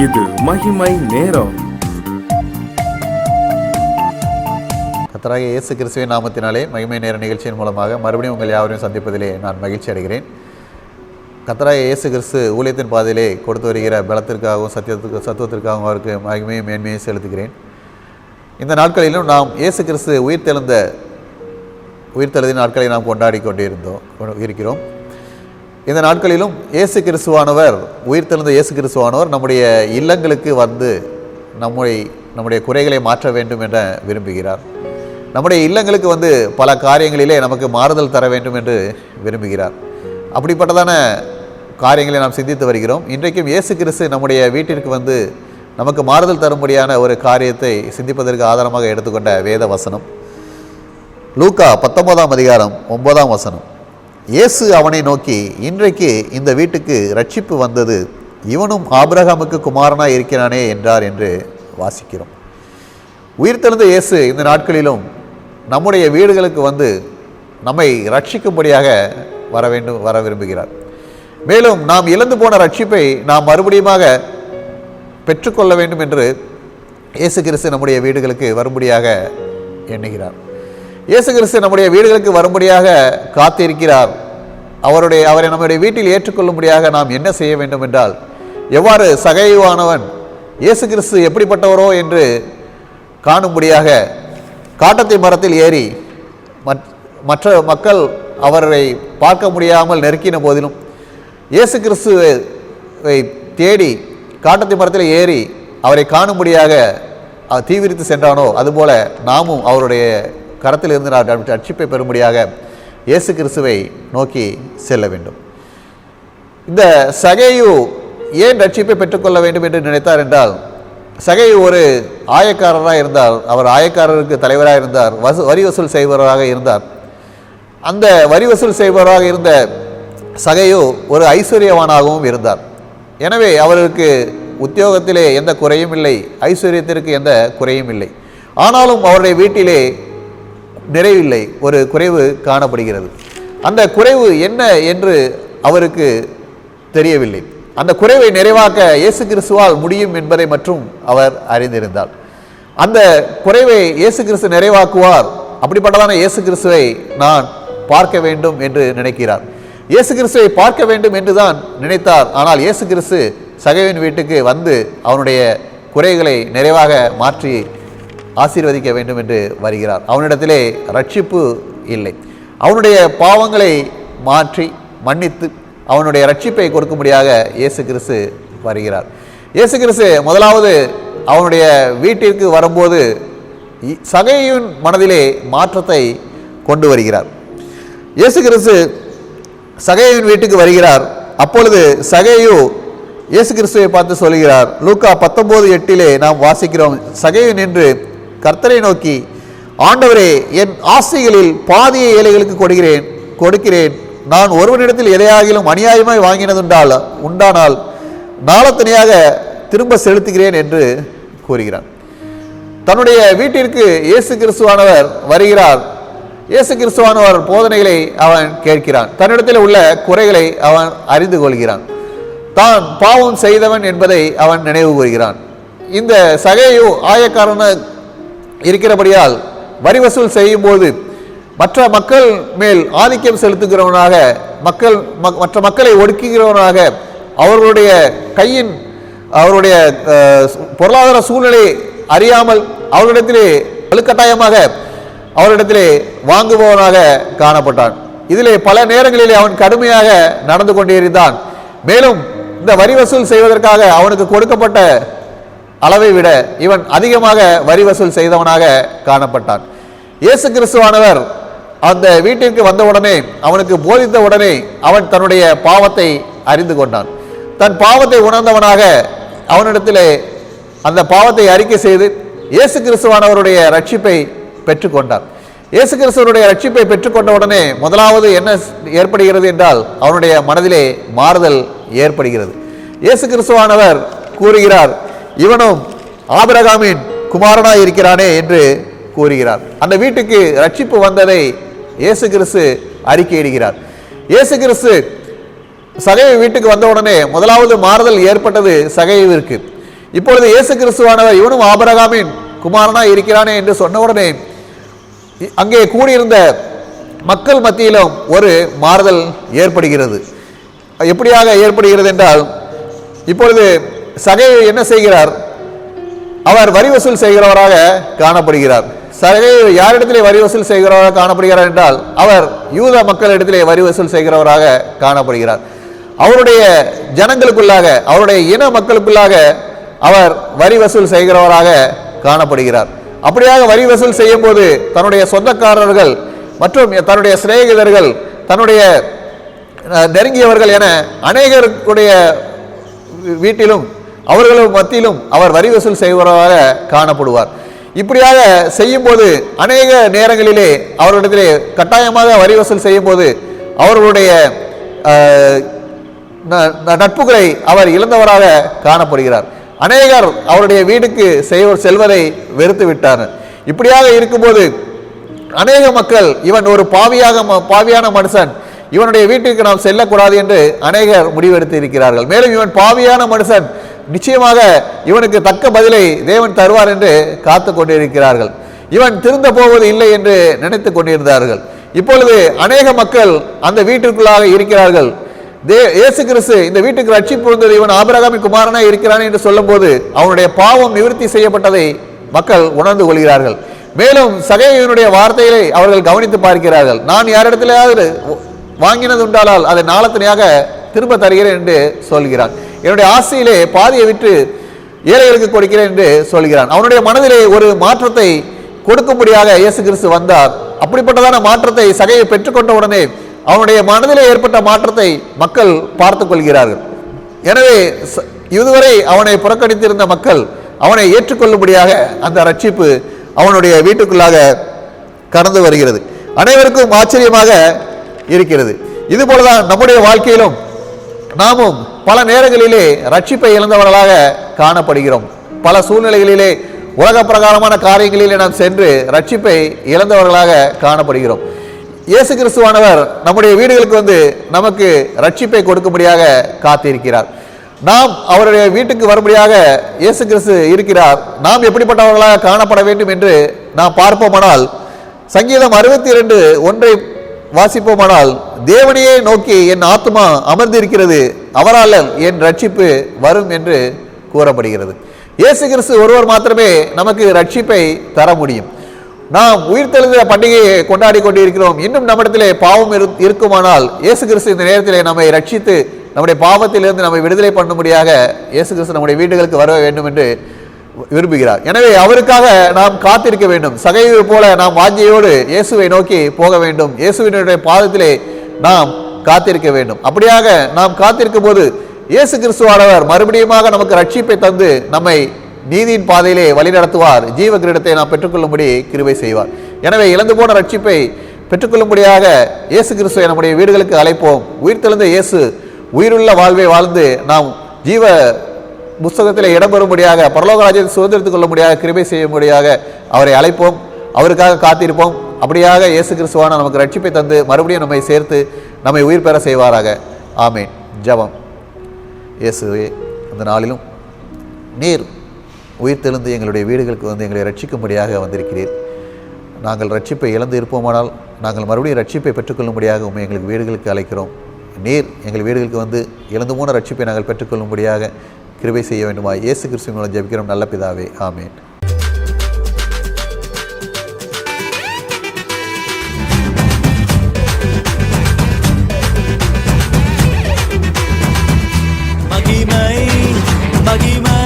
இது மகிமை நேரம். கர்த்தராகிய இயேசு கிறிஸ்துவின் நாமத்தினாலே மகிமை நேர நிகழ்ச்சியின் மூலமாக மறுபடியும் உங்கள் யாவரையும் சந்திப்பதிலே நான் மகிழ்ச்சி அடைகிறேன். கர்த்தராகிய இயேசு கிறிஸ்து ஊழியத்தின் பாதையிலே கொடுத்து வருகிற பலத்திற்காகவும் சத்துவத்திற்காகவும் அவருக்கு மகிமையும் மேன்மையை செலுத்துகிறேன். இந்த நாட்களிலும் நாம் இயேசு கிறிஸ்து உயிர்த்தெழுதின் நாட்களை நாம் கொண்டாடி இருக்கிறோம். இந்த நாட்களிலும் இயேசு கிறிஸ்துவானவர் உயிர்த்தெழுந்த இயேசு கிறிஸ்துவானவர் நம்முடைய இல்லங்களுக்கு வந்து நம்முடைய குறைகளை மாற்ற வேண்டும் என விரும்புகிறார். நம்முடைய இல்லங்களுக்கு வந்து பல காரியங்களிலே நமக்கு மாறுதல் தர வேண்டும் என்று விரும்புகிறார். அப்படிப்பட்டதான காரியங்களை நாம் சிந்தித்து வருகிறோம். இன்றைக்கும் இயேசு கிறிஸ்து நம்முடைய வீட்டிற்கு வந்து நமக்கு மாறுதல் தரும்படியான ஒரு காரியத்தை சிந்திப்பதற்கு ஆதாரமாக எடுத்துக்கொண்ட வேத வசனம் லூக்கா 19ஆம் அதிகாரம் 9ஆம் வசனம். இயேசு அவனை நோக்கி, இன்றைக்கு இந்த வீட்டுக்கு இரட்சிப்பு வந்தது, இவனும் ஆபிரகாமுக்கு குமாரனாய் இருக்கிறானே என்றார் என்று வாசிக்கிறோம். உயிர்த்தெழுந்த இயேசு இந்த நாட்களிலும் நம்முடைய வீடுகளுக்கு வந்து நம்மை ரட்சிக்கும்படியாக வர விரும்புகிறார். மேலும் நாம் இழந்து போன ரட்சிப்பை நாம் மறுபடியுமாக பெற்றுக்கொள்ள வேண்டும் என்று இயேசு கிறிஸ்து நம்முடைய வீடுகளுக்கு வரும்படியாக எண்ணுகிறார். இயேசு கிறிஸ்து நம்முடைய வீடுகளுக்கு வரும்படியாக காத்திருக்கிறார். அவரை நம்முடைய வீட்டில் ஏற்றுக்கொள்ளும்படியாக நாம் என்ன செய்ய வேண்டும் என்றால், எவ்வாறு சகையுவானவன் இயேசு கிறிஸ்து எப்படிப்பட்டவரோ என்று காணும்படியாக காட்டத்தை மரத்தில் ஏறி மற்ற மக்கள் அவரை பார்க்க முடியாமல் நெருக்கின போதிலும் இயேசு கிறிஸ்துவை தேடி காட்டத்தை மரத்தில் ஏறி அவரை காணும்படியாக தீவிரித்து சென்றானோ அதுபோல நாமும் அவருடைய கரத்தில் இருந்து ரட்சிப்பை பெறும்படியாக இயேசு கிறிஸ்துவை நோக்கி செல்ல வேண்டும். இந்த சகேயு ஏன் ரட்சிப்பை பெற்றுக்கொள்ள வேண்டும் என்று நினைத்தார் என்றால், சகேயு ஒரு ஆயக்காரராக இருந்தார். அவர் ஆயக்காரருக்கு தலைவராக இருந்தார், வரி வசூல் செய்பவராக இருந்தார். அந்த வரி வசூல் செய்பவராக இருந்த சகேயு ஒரு ஐஸ்வர்யவானாகவும் இருந்தார். எனவே அவருக்கு உத்தியோகத்திலே எந்த குறையும் இல்லை, ஐஸ்வர்யத்திற்கு எந்த குறையும் இல்லை. ஆனாலும் அவருடைய வீட்டிலே நிறைவில்லை, ஒரு குறைவு காணப்படுகிறது. அந்த குறைவு என்ன என்று அவருக்கு தெரியவில்லை. அந்த குறைவை நிறைவாக்க இயேசு கிறிஸ்துவால் முடியும் என்பதை மற்றும் அவர் அறிந்திருந்தார். அந்த குறைவை இயேசு கிறிஸ்து நிறைவாக்குவார். அப்படிப்பட்டதான இயேசு கிறிஸ்துவை நான் பார்க்க வேண்டும் என்று நினைக்கிறார். இயேசு கிறிஸ்துவை பார்க்க வேண்டும் என்று தான் நினைத்தார். ஆனால் இயேசு கிறிஸ்து சகேயுவின் வீட்டுக்கு வந்து அவனுடைய குறைகளை நிறைவாக மாற்றி ஆசீர்வதிக்க வேண்டும் என்று வருகிறார். அவனிடத்திலே ரட்சிப்பு இல்லை. அவனுடைய பாவங்களை மாற்றி மன்னித்து அவனுடைய ரட்சிப்பை கொடுக்கும்படியாக இயேசு கிறிஸ்து வருகிறார். இயேசு கிறிஸ்து முதலாவது அவனுடைய வீட்டிற்கு வரும்போது சகேயுவின் மனதிலே மாற்றத்தை கொண்டு வருகிறார். இயேசு கிறிஸ்து சகேயுவின் வீட்டுக்கு வருகிறார். அப்பொழுது சகேயு இயேசு கிறிஸ்துவை பார்த்து சொல்கிறார். லூக்கா 19:8 நாம் வாசிக்கிறோம். சகேயு நின்று கர்த்தரை நோக்கி, ஆண்டவரே, என் ஆசைகளில் பாதியை ஏழைகளுக்கு கொடுக்கிறேன். நான் ஒருவனிடத்தில் எதையாகிலும் அநியாயமாய் உண்டானால் நாளத்தனையாக திரும்ப செலுத்துகிறேன் என்று கூறுகிறான். தன்னுடைய வீட்டிற்கு இயேசு கிறிஸ்துவானவர் வருகிறார். இயேசு கிறிஸ்துவானவர் போதனைகளை அவன் கேட்கிறான். தன்னிடத்தில் உள்ள குறைகளை அவன் அறிந்து கொள்கிறான். தான் பாவம் செய்தவன் என்பதை அவன் நினைவு கூறுகிறான். இந்த சகேயு ஆயக்காரன இருக்கிறபடியால் வரி வசூல் செய்யும் போது மற்ற மக்கள் மேல் ஆதிக்கம் செலுத்துகிறவனாக, மற்ற மக்களை ஒடுக்குகிறவனாக, அவருடைய பொருளாதார சூழ்நிலை அறியாமல் அவர்களிடத்திலே வலுக்கட்டாயமாக அவரிடத்திலே வாங்குபவனாக காணப்பட்டான். இதிலே பல நேரங்களிலே அவன் கடுமையாக நடந்து கொண்டிருந்தான். மேலும் இந்த வரி வசூல் செய்வதற்காக அவனுக்கு கொடுக்கப்பட்ட அளவை விட இவன் அதிகமாக வரி வசூல் செய்தவனாக காணப்பட்டான். இயேசு கிறிஸ்துவானவர் அந்த வீட்டிற்கு வந்தவுடனே, அவனுக்கு போதித்த உடனே அவன் தன்னுடைய பாவத்தை அறிந்து கொண்டான். தன் பாவத்தை உணர்ந்தவனாக அவனிடத்திலே அந்த பாவத்தை அறிக்கை செய்து இயேசு கிறிஸ்துவானவருடைய ரட்சிப்பை பெற்றுக்கொண்டான். இயேசு கிறிஸ்துவனுடைய ரட்சிப்பை பெற்றுக்கொண்ட உடனே முதலாவது என்ன ஏற்படுகிறது என்றால், அவனுடைய மனதிலே மாறுதல் ஏற்படுகிறது. இயேசு கிறிஸ்துவானவர் கூறுகிறார், இவனும் ஆபிரகாமின் குமாரனாய் இருக்கிறானே என்று கூறுகிறார். அந்த வீட்டுக்கு ரட்சிப்பு வந்ததை இயேசு கிறிஸ்து அறிக்கையிடுகிறார். இயேசு கிறிஸ்து சகேயு வீட்டுக்கு வந்தவுடனே முதலாவது மாறுதல் ஏற்பட்டது சகேயுவிற்கு. இப்பொழுது இயேசு கிறிஸ்துவானவர் இவனும் ஆபிரகாமின் குமாரனா இருக்கிறானே என்று சொன்ன உடனே அங்கே கூடியிருந்த மக்கள் மத்தியிலும் ஒரு மாறுதல் ஏற்படுகிறது. எப்படியாக ஏற்படுகிறது என்றால், இப்பொழுது சகேயு என்ன செய்கிறார்? அவர் வரி வசூல் செய்கிறவராக காணப்படுகிறார். சகேயு யாரிடத்திலே வரி வசூல் செய்கிறவராக காணப்படுகிறார் என்றால், அவர் யூத மக்களிடத்திலே வரி வசூல் செய்கிறவராக காணப்படுகிறார். அவருடைய ஜனங்களுக்குள்ளாக, அவருடைய இன மக்களுக்குள்ளாக அவர் வரி வசூல் செய்கிறவராக காணப்படுகிறார். அப்படியாக வரி வசூல் செய்யும் போது தன்னுடைய சொந்தக்காரர்கள் மற்றும் தன்னுடைய சிநேகிதர்கள், தன்னுடைய நெருங்கியவர்கள் என அநேகருடைய வீட்டிலும் அவர்களும் மத்தியிலும் அவர் வரி வசூல் செய்வராக காணப்படுவார். இப்படியாக செய்யும் போது அநேக நேரங்களிலே அவர்களிடத்திலே கட்டாயமாக வரி வசூல் செய்யும் போது அவர்களுடைய நட்புகளை அவர் இழந்தவராக காணப்படுகிறார். அநேகர் அவருடைய வீட்டுக்கு செல்வதை வெறுத்து விட்டார். இப்படியாக இருக்கும்போது அநேக மக்கள் இவன் ஒரு பாவியான மனுஷன், இவனுடைய வீட்டிற்கு நாம் செல்லக்கூடாது என்று அநேகர் முடிவெடுத்து இருக்கிறார்கள். மேலும் இவன் பாவியான மனுஷன், நிச்சயமாக இவனுக்கு தக்க பதிலை தேவன் தருவார் என்று காத்து கொண்டிருக்கிறார்கள். இவன் திருந்த போவது இல்லை என்று நினைத்து கொண்டிருந்தார்கள். இப்பொழுது அநேக மக்கள் அந்த வீட்டிற்குள்ளாக இருக்கிறார்கள். இயேசு கிறிஸ்து இந்த வீட்டுக்கு ரட்சிப்பு வந்தது இவன் ஆபிரகாமின் குமாரனா இருக்கிறான் என்று சொல்லும் போது அவனுடைய பாவம் நிவர்த்தி செய்யப்பட்டதை மக்கள் உணர்ந்து கொள்கிறார்கள். மேலும் சகேயுவினுடைய வார்த்தைகளை அவர்கள் கவனித்து பார்க்கிறார்கள். நான் யாரிடத்திலாவது வாங்கினது உண்டானால் அதை நாளத்தனையாக திரும்ப தருகிறேன் என்று சொல்கிறான். என்னுடைய ஆசையிலே பாதியை விட்டு ஏழைகளுக்கு கொடுக்கிறேன் என்று சொல்கிறான். அவனுடைய மனதிலே ஒரு மாற்றத்தை கொடுக்கும்படியாக இயேசு கிறிஸ்து வந்தார். அப்படிப்பட்டதான மாற்றத்தை சகையை பெற்றுக்கொண்ட உடனே அவனுடைய மனதிலே ஏற்பட்ட மாற்றத்தை மக்கள் பார்த்து கொள்கிறார்கள். எனவே இதுவரை அவனை புறக்கணித்திருந்த மக்கள் அவனை ஏற்றுக்கொள்ளும்படியாக அந்த ரட்சிப்பு அவனுடைய வீட்டுக்குள்ளாக கடந்து வருகிறது. அனைவருக்கும் ஆச்சரியமாக இருக்கிறது. இது போலதான் நம்முடைய வாழ்க்கையிலும் நாமும் பல நேரங்களிலே ரட்சிப்பை இழந்தவர்களாக காணப்படுகிறோம். பல சூழ்நிலைகளிலே உலக பிரகாரமான காரியங்களிலே நாம் சென்று ரட்சிப்பை இழந்தவர்களாக காணப்படுகிறோம். இயேசு கிறிஸ்துவானவர் நம்முடைய வீடுகளுக்கு வந்து நமக்கு ரட்சிப்பை கொடுக்கும்படியாக காத்திருக்கிறார். நாம் அவருடைய வீட்டுக்கு வரும்படியாக இயேசு கிறிஸ்து இருக்கிறார். நாம் எப்படிப்பட்டவர்களாக காணப்பட வேண்டும் என்று நாம் பார்ப்போமானால், சங்கீதம் 62:1 வாசிப்போமானால், தேவனையே நோக்கி என் ஆத்துமா அமர்ந்திருக்கிறது, அவரால் என் ரட்சிப்பு வரும் என்று கூறப்படுகிறது. இயேசு கிறிஸ்து ஒருவர் மாத்திரமே நமக்கு ரட்சிப்பை தர முடியும். நாம் உயிர்த்தெழுந்த பண்டிகையை கொண்டாடி கொண்டிருக்கிறோம். இன்னும் நம்மிடத்திலே பாவம் இருக்குமானால் இயேசு கிறிஸ்து இந்த நேரத்திலே நம்மை ரட்சித்து நம்முடைய பாவத்திலிருந்து நம்மை விடுதலை பண்ணும்படியாக இயேசு கிறிஸ்து நம்முடைய வீடுகளுக்கு வர வேண்டும் என்று விரும்புகிறார். எனவே அவருக்காக நாம் காத்திருக்க வேண்டும். சகையை போல நாம் வாஞ்சையோடு இயேசுவை நோக்கி போக வேண்டும். இயேசுவினுடைய பாதத்திலே நாம் காத்திருக்க வேண்டும். அப்படியாக நாம் காத்திருக்கும் போது இயேசு கிறிஸ்துவானவர் மறுபடியுமாக நமக்கு ரட்சிப்பை தந்து நம்மை நீதியின் பாதையிலே வழிநடத்துவார். ஜீவ கிரீடத்தை நாம் பெற்றுக்கொள்ளும்படி கிருபை செய்வார். எனவே இழந்து போன ரட்சிப்பை பெற்றுக்கொள்ளும்படியாக இயேசு கிறிஸ்துவை நம்முடைய வீடுகளுக்கு அழைப்போம். உயிர்த்தெழுந்த இயேசு உயிருள்ள வாழ்வை வாழ்ந்து நாம் ஜீவ புஸ்தகத்தில் இடம்பெறும்படியாக பரலோக ராஜ்யத்தை சுதந்திரத்துக் கொள்ளும்படியாக கிருபை செய்யும்படியாக அவரை அழைப்போம். அவருக்காக காத்திருப்போம். அப்படியாக இயேசு கிறிஸ்துவான நமக்கு ரட்சிப்பை தந்து மறுபடியும் நம்மை சேர்த்து நம்மை உயிர் பெற செய்வாராக. ஆமேன். ஜெபம். இயேசுவே, அந்த நாளிலும் நீர் உயிர்த்தெழுந்து எங்களுடைய வீடுகளுக்கு வந்து எங்களை ரட்சிக்கும்படியாக வந்திருக்கிறீர். நாங்கள் ரட்சிப்பை இழந்து இருப்போமானால் நாங்கள் மறுபடியும் ரட்சிப்பை பெற்றுக்கொள்ளும்படியாக உண்மை எங்களுக்கு வீடுகளுக்கு அழைக்கிறோம். நீர் எங்கள் வீடுகளுக்கு வந்து இழந்து போன ரட்சிப்பை நாங்கள் பெற்றுக்கொள்ளும்படியாக கிருபை செய்ய வேண்டுமா? இயேசு கிறிஸ்துவின் மூலம் ஜெபிக்கிறோம் நல்ல பிதாவே. ஆமேன். மகிமை